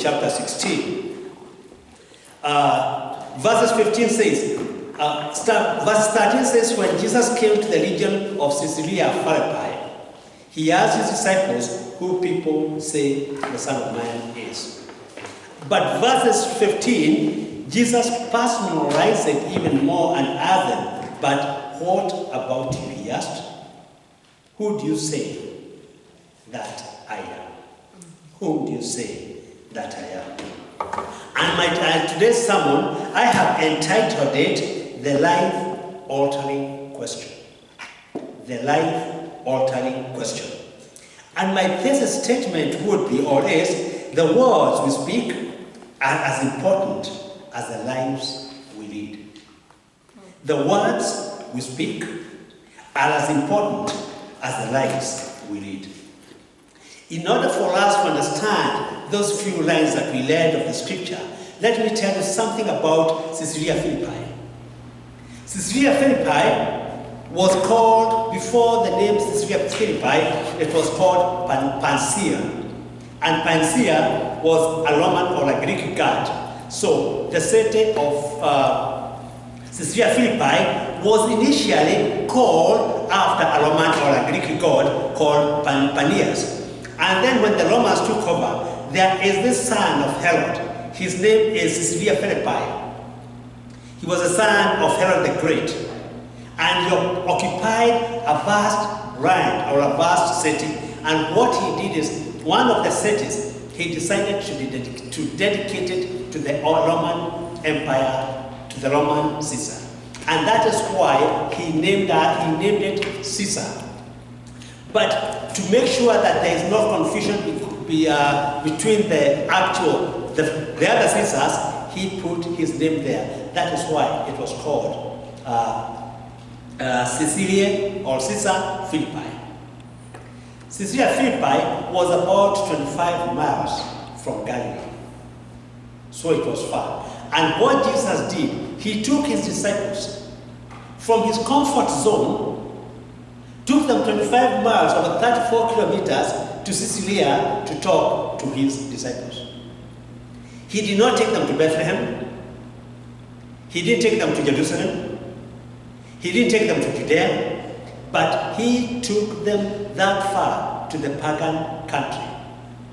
chapter 16. Verses 15 says, verse 13 says, when Jesus came to the region of Caesarea Philippi, he asked his disciples who people say the Son of Man is. But verses 15, Jesus personalized it even more and asked them, but what about you, he asked? Who do you say that I am? Whom do you say that I am? And today's sermon, I have entitled it, The Life-Altering Question. The Life-Altering Question. And my thesis statement would be, or is, the words we speak are as important as the lives we lead. The words we speak are as important as the lives we lead. In order for us to understand those few lines that we read of the scripture, let me tell you something about Caesarea Philippi. Caesarea Philippi was called, before the name Caesarea Philippi, it was called Pancia. And Pancia was a Roman or a Greek god. So the city of Caesarea Philippi was initially called after a Roman or a Greek god called Paneas. And then when the Romans took over, there is this son of Herod. His name is Caesarea Philippi. He was a son of Herod the Great. And he occupied a vast land or a vast city. And what he did is, one of the cities, he decided to dedicate it to the Roman Empire, to the Roman Caesar. And that is why he named it Caesar. But to make sure that there is no confusion between the other Caesars, he put his name there. That is why it was called Caesarea or Caesar Philippi. Caesarea Philippi was about 25 miles from Galilee. So it was far. And what Jesus did, he took his disciples from his comfort zone, took them 25 miles, over 34 kilometers, to Caesarea to talk to his disciples. He did not take them to Bethlehem. He didn't take them to Jerusalem. He didn't take them to Judea. But he took them that far to the pagan country,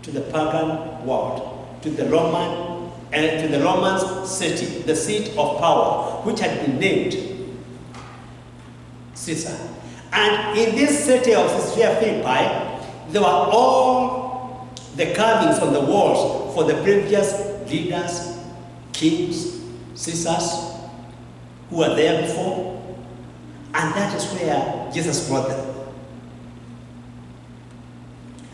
to the pagan world, to the Romans city, the seat of power, which had been named Caesar. And in this city of Caesarea Philippi, there were all the carvings on the walls for the previous leaders, kings, Caesars, who were there before. And that is where Jesus brought them.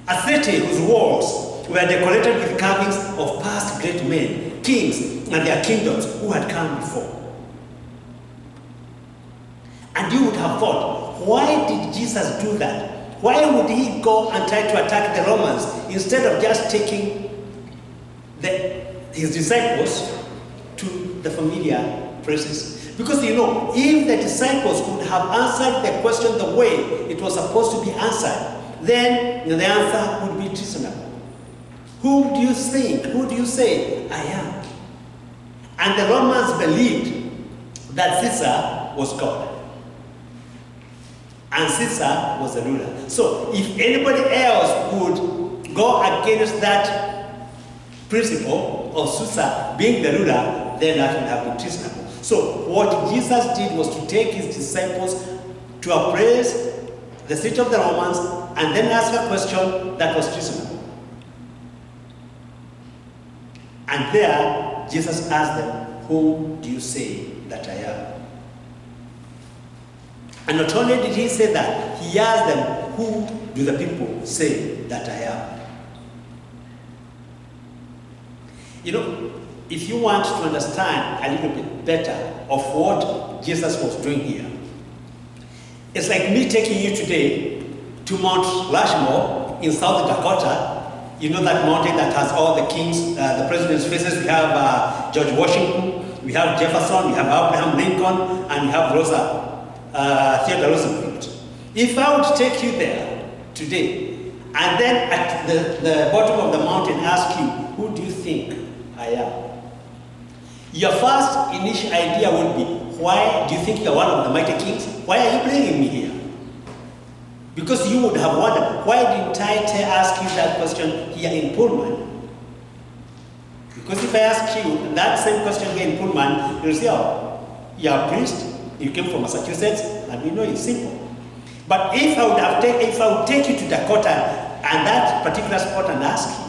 A city whose walls were decorated with carvings of past great men, kings, and their kingdoms who had come before. And you would have thought, why did Jesus do that? Why would he go and try to attack the Romans instead of just taking his disciples to the familiar places? Because if the disciples would have answered the question the way it was supposed to be answered, then the answer would be reasonable. Who do you think? Who do you say I am? And the Romans believed that Caesar was God. And Caesar was the ruler. So if anybody else would go against that principle of Caesar being the ruler, then that would have been reasonable. So what Jesus did was to take his disciples to a place, the city of the Romans, and then ask a question that was reasonable. And there, Jesus asked them, whom do you say that I am? And not only did he say that, he asked them, who do the people say that I am? If you want to understand a little bit better of what Jesus was doing here, it's like me taking you today to Mount Rushmore in South Dakota. You know that mountain that has all the kings, the president's faces. We have George Washington, we have Jefferson, we have Abraham Lincoln, and we have Theodore Roosevelt. If I would take you there today, and then at the bottom of the mountain ask you, who do you think I am? Your first initial idea would be, why do you think you're one of the mighty kings? Why are you bringing me here? Because you would have wondered, why didn't I ask you that question here in Pullman? Because if I ask you that same question here in Pullman, you'll say, oh, you're a priest, you came from Massachusetts, and we know it's simple. But if I would take you to Dakota and that particular spot and ask you,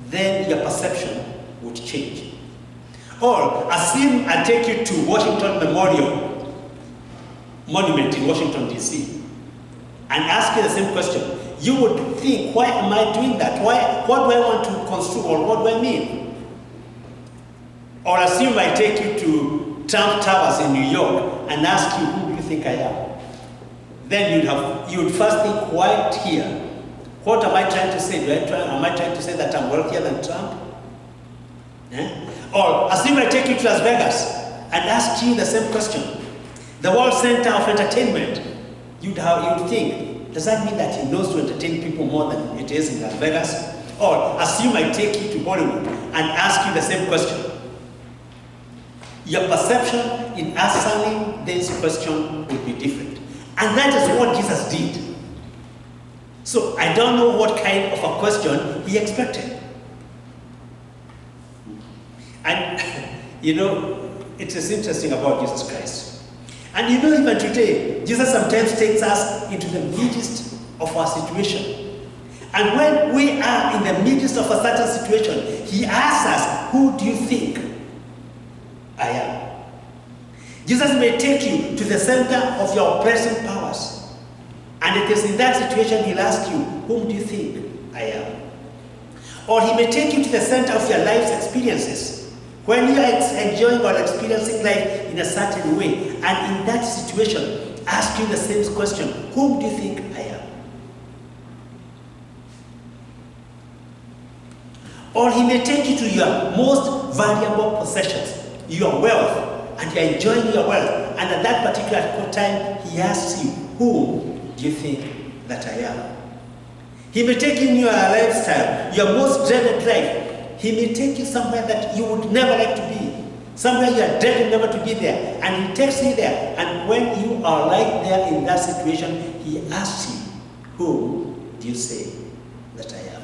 then your perception would change. Or assume I take you to Washington Memorial Monument in Washington, D.C. and ask you the same question. You would think, why am I doing that? What do I want to construe, or what do I mean? Or assume I take you to Trump Towers in New York and ask you, who do you think I am? Then you would first think, why here? What am I trying to say? Am I trying to say that I'm wealthier than Trump? Or assume I take you to Las Vegas and ask you the same question. The world center of entertainment. You'd think, does that mean that he knows to entertain people more than it is in Las Vegas? Or assume I take you to Hollywood and ask you the same question. Your perception in answering this question would be different. And that is what Jesus did. So I don't know what kind of a question he expected. And, it is interesting about Jesus Christ. And even today, Jesus sometimes takes us into the midst of our situation. And when we are in the midst of a certain situation, he asks us, who do you think I am? Jesus may take you to the center of your oppressing powers. And it is in that situation he'll ask you, whom do you think I am? Or he may take you to the center of your life's experiences. When you are enjoying or experiencing life in a certain way, and in that situation, ask you the same question, whom do you think I am? Or he may take you to your most valuable possessions, your wealth, and you're enjoying your wealth, and at that particular time, he asks you, whom do you think that I am? He may take you in your lifestyle, your most dreaded life. He may take you somewhere that you would never like to be. Somewhere you are dreading never to be there. And he takes you there. And when you are right there in that situation, he asks you, who do you say that I am?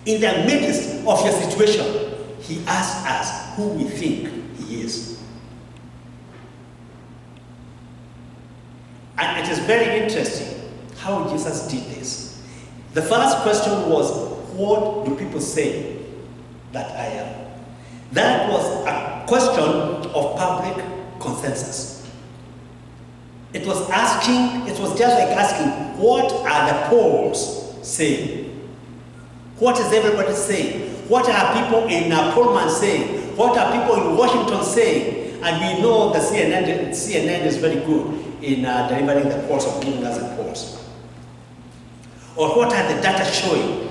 In the midst of your situation, he asks us who we think he is. And it is very interesting how Jesus did this. The first question was, what do people say that I am? That was a question of public consensus. It was just like asking, what are the polls saying? What is everybody saying? What are people in Pullman saying? What are people in Washington saying? And we know the CNN is very good in delivering the polls or giving us the polls. Or what are the data showing?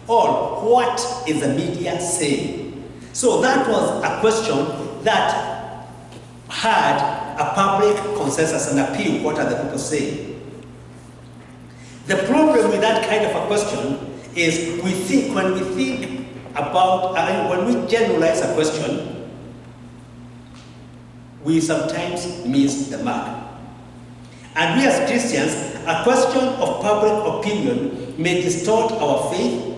Or what is the media saying? So that was a question that had a public consensus and appeal. What are the people saying? The problem with that kind of a question is when we generalize a question, we sometimes miss the mark. And we as Christians, a question of public opinion may distort our faith.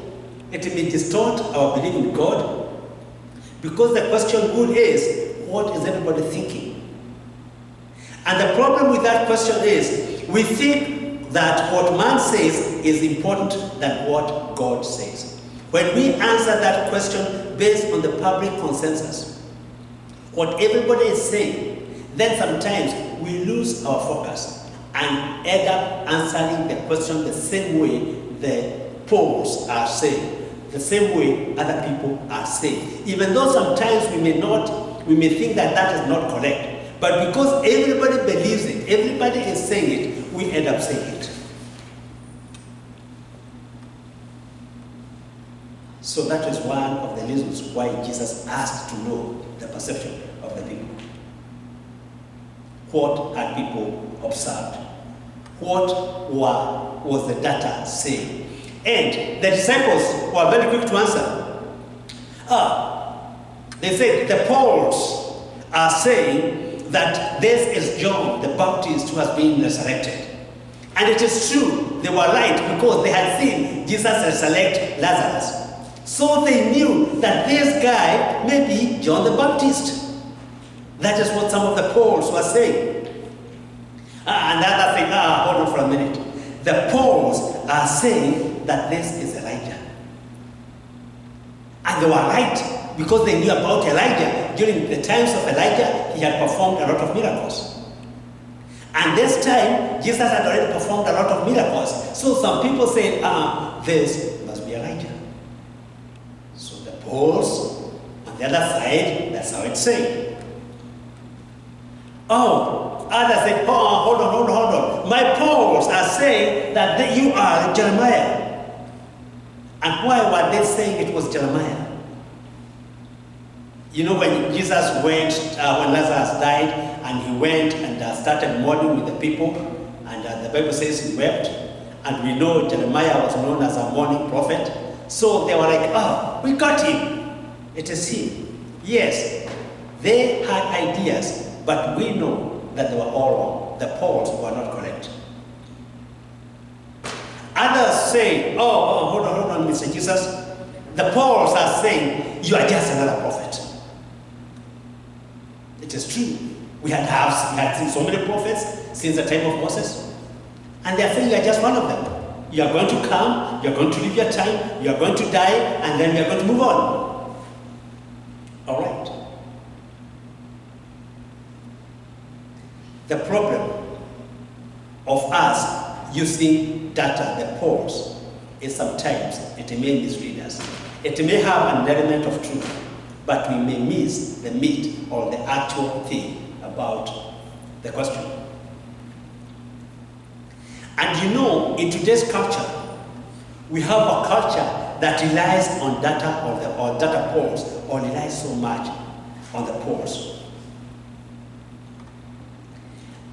It may distort our belief in God, because the question good is, what is everybody thinking? And the problem with that question is, we think that what man says is important than what God says. When we answer that question based on the public consensus, what everybody is saying, then sometimes we lose our focus and end up answering the question the same way the polls are saying, the same way other people are saying. Even though sometimes we may think that that is not correct, but because everybody believes it, everybody is saying it, we end up saying it. So that is one of the reasons why Jesus asked to know the perception of the people. What had people observed? What was the data saying? And the disciples were very quick to answer. They said, the Pauls are saying that this is John the Baptist who has been resurrected. And it is true, they were right because they had seen Jesus resurrect Lazarus. So they knew that this guy may be John the Baptist. That is what some of the Pauls were saying. And the other thing, hold on for a minute. The Pauls are saying that this is Elijah. And they were right because they knew about Elijah. During the times of Elijah, he had performed a lot of miracles. And this time, Jesus had already performed a lot of miracles. So some people say, this must be Elijah. So the Pauls, on the other side, that's how it's saying. Others said, hold on. My Pauls are saying that you are Jeremiah. And why were they saying it was Jeremiah? You know, when Jesus went, when Lazarus died, and he went and started mourning with the people, and the Bible says he wept, and we know Jeremiah was known as a mourning prophet. So they were like, we got him. It is him. Yes, they had ideas, but we know that they were all wrong. The Pauls were not correct. Others say, hold on, Mr. Jesus. The Pauls are saying, you are just another prophet. It is true. We had seen so many prophets since the time of Moses. And they are saying you are just one of them. You are going to come, you are going to live your time, you are going to die, and then you are going to move on. All right. The problem of us using data, the polls, is sometimes it may mislead us. It may have an element of truth, but we may miss the meat or the actual thing about the question. And you know, in today's culture, we have a culture that relies on data or data polls, or relies so much on the polls.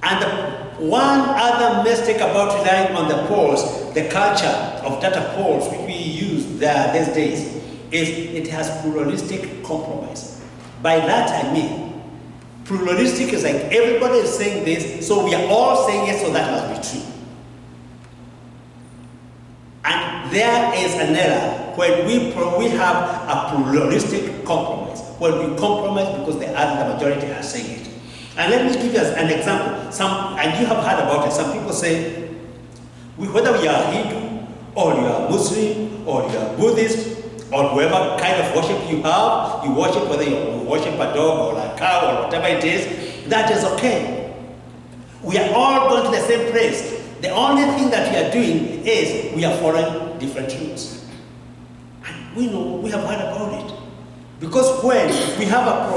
And one other mistake about relying on the polls, the culture of data polls which we use these days, is it has pluralistic compromise. By that I mean, pluralistic is like everybody is saying this, so we are all saying it, so that must be true. And there is an error when we have a pluralistic compromise, when we compromise because the majority are saying it. And let me give you an example. And you have heard about it. Some people say, whether you are Hindu, or you are Muslim, or you are Buddhist, or whoever kind of worship you have, you worship, whether you worship a dog or a cow or whatever it is, that is okay. We are all going to the same place. The only thing that we are doing is we are following different rules. And we know, we have heard about it. Because when we have a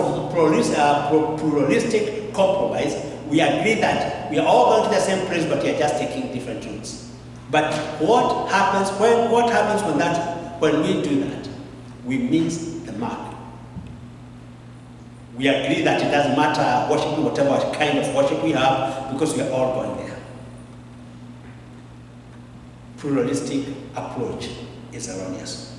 pluralistic compromise, we agree that we are all going to the same place, but we are just taking different routes. But what happens when we do that? We miss the mark. We agree that it doesn't matter worshiping whatever kind of worship we have, because we are all going there. Pluralistic approach is erroneous.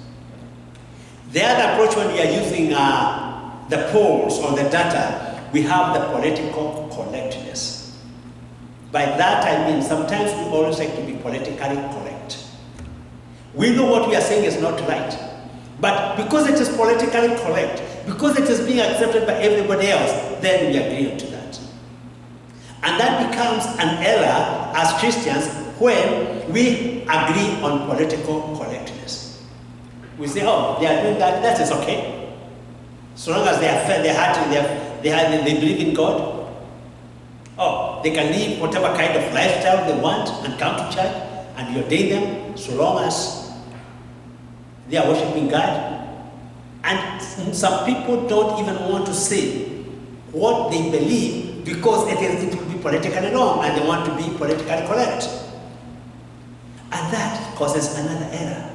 The other approach, when we are using the polls or the data, we have the political correctness. By that I mean, sometimes we always like to be politically correct. We know what we are saying is not right, but because it is politically correct, because it is being accepted by everybody else, then we agree to that. And that becomes an error as Christians when we agree on political correctness. We say, they are doing that, that is okay. So long as they are fair, they believe in God. They can live whatever kind of lifestyle they want and come to church, and you ordain them, so long as they are worshiping God. And some people don't even want to say what they believe because it will be politically wrong, and they want to be politically correct. And that causes another error.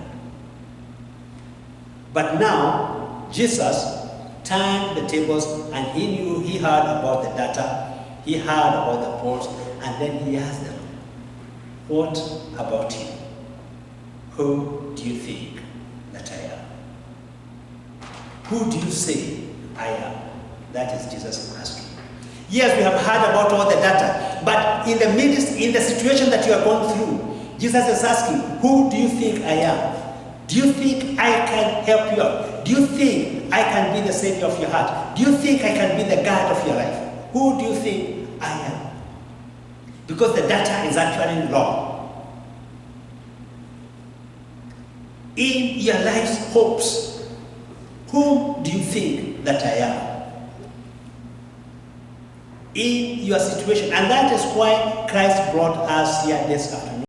But now, Jesus turned the tables, and he heard about the data, he heard about the polls, and then he asked them, what about you? who do you think that I am? Who do you say I am? That is Jesus asking. Yes, we have heard about all the data, but in the situation that you are going through, Jesus is asking, who do you think I am? Do you think I can help you out? Do you think I can be the savior of your heart? Do you think I can be the guide of your life? Who do you think I am? Because the data is actually wrong. In your life's hopes, whom do you think that I am? In your situation. And that is why Christ brought us here this afternoon.